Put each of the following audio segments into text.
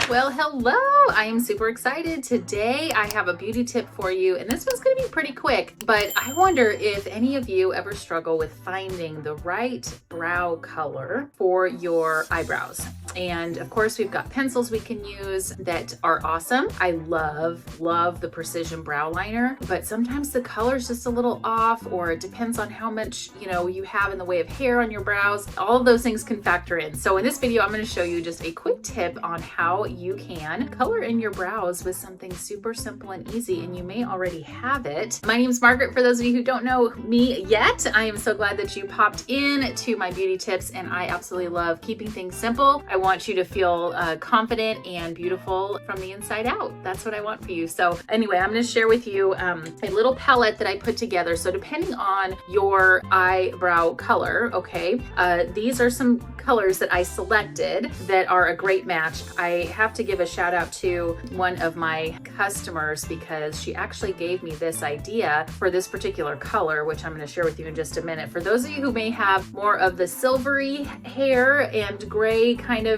Well, hello! I am super excited. Today I have a beauty tip for you, and this one's gonna be pretty quick, but I wonder if any of you ever struggle with finding the right brow color for your eyebrows. And of course, we've got pencils we can use that are awesome. I love the Precision Brow Liner, but sometimes the color's just a little off, or it depends on how much, you have in the way of hair on your brows. All of those things can factor in. So in this video, I'm gonna show you just a quick tip on how you can color in your brows with something super simple and easy, and you may already have it. My name is Margaret. For those of you who don't know me yet, I am so glad that you popped in to my beauty tips, and I absolutely love keeping things simple. I want you to feel confident and beautiful from the inside out. That's what I want for you. So anyway, I'm going to share with you a little palette that I put together. So depending on your eyebrow color, okay, these are some colors that I selected that are a great match. I have to give a shout out to one of my customers because she actually gave me this idea for this particular color, which I'm going to share with you in just a minute. For those of you who may have more of the silvery hair and gray kind of,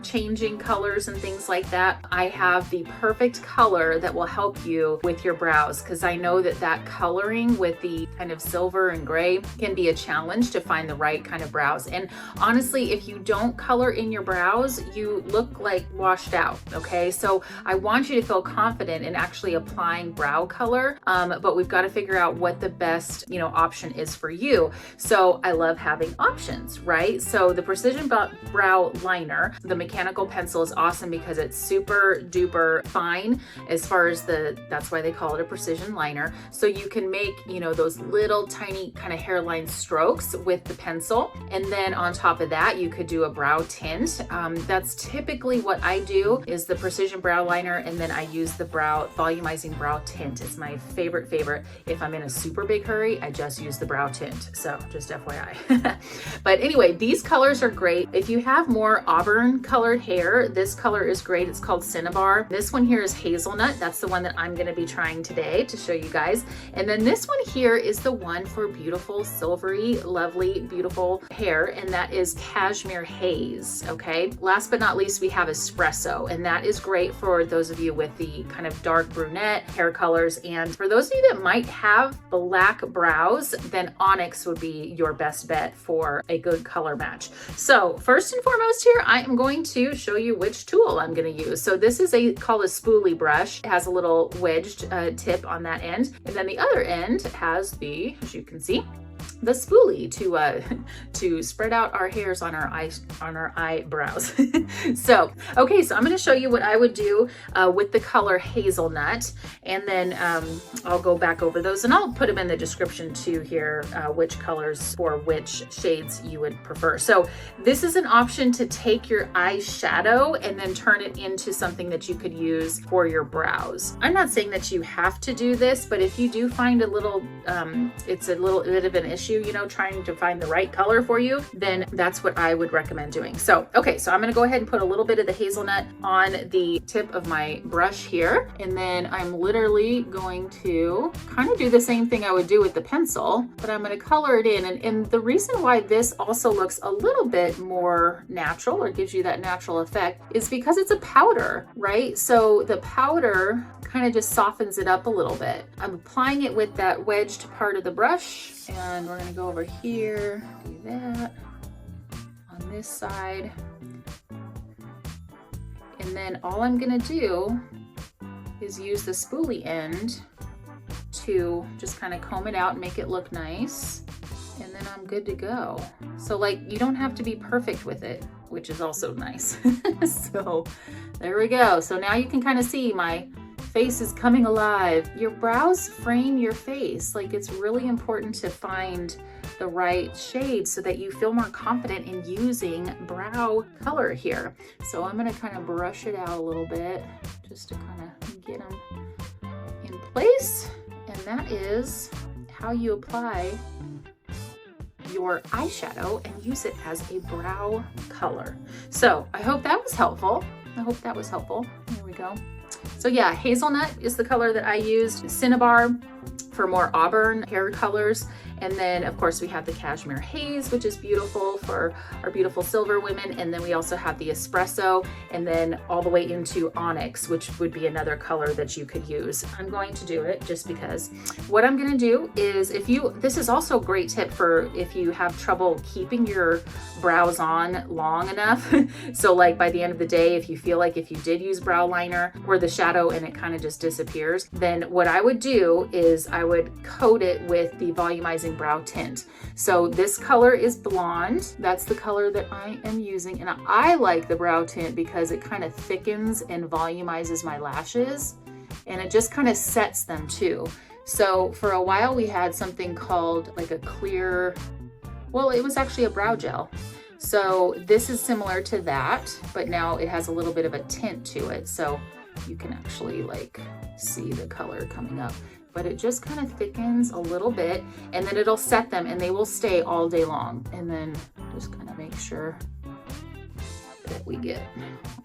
changing colors and things like that, I have the perfect color that will help you with your brows, because I know that coloring with the kind of silver and gray can be a challenge to find the right kind of brows. And honestly, if you don't color in your brows, you look like washed out, okay? So I want you to feel confident in actually applying brow color, but we've got to figure out what the best, option is for you. So I love having options, right? So the Precision Brow Liner, the mechanical pencil, is awesome because it's super duper fine as far as that's why they call it a precision liner. So you can make, those little tiny kind of hairline strokes with the pencil. And then on top of that, you could do a brow tint. That's typically what I do, is the Precision Brow Liner, and then I use the Volumizing Brow Tint. It's my favorite. If I'm in a super big hurry, I just use the brow tint. So just FYI. But anyway, these colors are great. If you have more Auburn colored hair, this color is great. It's called Cinnabar. This one here is Hazelnut. That's the one that I'm going to be trying today to show you guys. And then this one here is the one for beautiful, silvery, lovely, beautiful hair, and that is Cashmere Haze, okay? Last but not least, we have Espresso, and that is great for those of you with the kind of dark brunette hair colors. And for those of you that might have black brows, then Onyx would be your best bet for a good color match. So first and foremost here, I am going to show you which tool I'm going to use. So this is called a spoolie brush. It has a little wedged tip on that end, and then the other end has as you can see, the spoolie to spread out our hairs on our eyebrows. So I'm going to show you what I would do with the color Hazelnut, and then I'll go back over those, and I'll put them in the description too here, which colors for which shades you would prefer. So this is an option to take your eyeshadow and then turn it into something that you could use for your brows. I'm not saying that you have to do this, but if you do find it's a little bit of an issue, trying to find the right color for you, then that's what I would recommend doing. So I'm going to go ahead and put a little bit of the Hazelnut on the tip of my brush here, and then I'm literally going to kind of do the same thing I would do with the pencil, but I'm going to color it in. And the reason why this also looks a little bit more natural, or gives you that natural effect, is because it's a powder, right? So the powder kind of just softens it up a little bit. I'm applying it with that wedged part of the brush, and we're going to go over here, do that on this side. And then all I'm going to do is use the spoolie end to just kind of comb it out and make it look nice. And then I'm good to go. So you don't have to be perfect with it, which is also nice. So there we go. So now you can kind of see my face is coming alive. Your brows frame your face. It's really important to find the right shade so that you feel more confident in using brow color here. So I'm going to kind of brush it out a little bit just to kind of get them in place. And that is how you apply your eyeshadow and use it as a brow color. So I hope that was helpful. There we go. So yeah, Hazelnut is the color that I used. Cinnabar for more Auburn hair colors. And then of course we have the Cashmere Haze, which is beautiful for our beautiful silver women. And then we also have the Espresso, and then all the way into Onyx, which would be another color that you could use. I'm going to do it just because. What I'm gonna do is, this is also a great tip for if you have trouble keeping your brows on long enough. So like by the end of the day, if you feel like if you did use brow liner or the shadow and it kind of just disappears, then what I would do is I would coat it with the Volumizing brow tint. So this color is blonde. That's the color that I am using. And I like the brow tint because it kind of thickens and volumizes my lashes, and it just kind of sets them too. So for a while we had something called like a clear, well, it was actually a brow gel. So this is similar to that, but now it has a little bit of a tint to it. So you can actually like see the color coming up, but it just kind of thickens a little bit, and then it'll set them and they will stay all day long. And then just kind of make sure that we get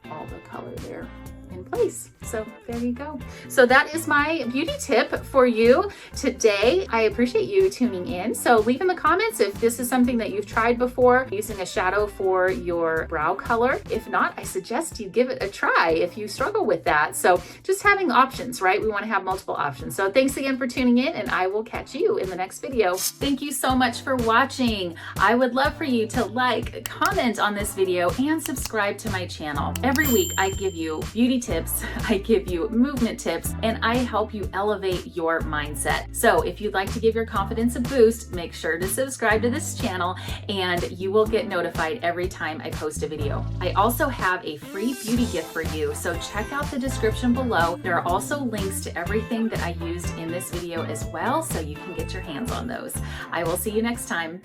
all the color there in place. So there you go. So that is my beauty tip for you today. I appreciate you tuning in. So leave in the comments if this is something that you've tried before, using a shadow for your brow color. If not, I suggest you give it a try if you struggle with that. So just having options, right? We want to have multiple options. So thanks again for tuning in, and I will catch you in the next video. Thank you so much for watching. I would love for you to like, comment on this video, and subscribe to my channel. Every week I give you beauty tips, I give you movement tips, and I help you elevate your mindset. So if you'd like to give your confidence a boost, make sure to subscribe to this channel and you will get notified every time I post a video. I also have a free beauty gift for you, so check out the description below. There are also links to everything that I used in this video as well, so you can get your hands on those. I will see you next time.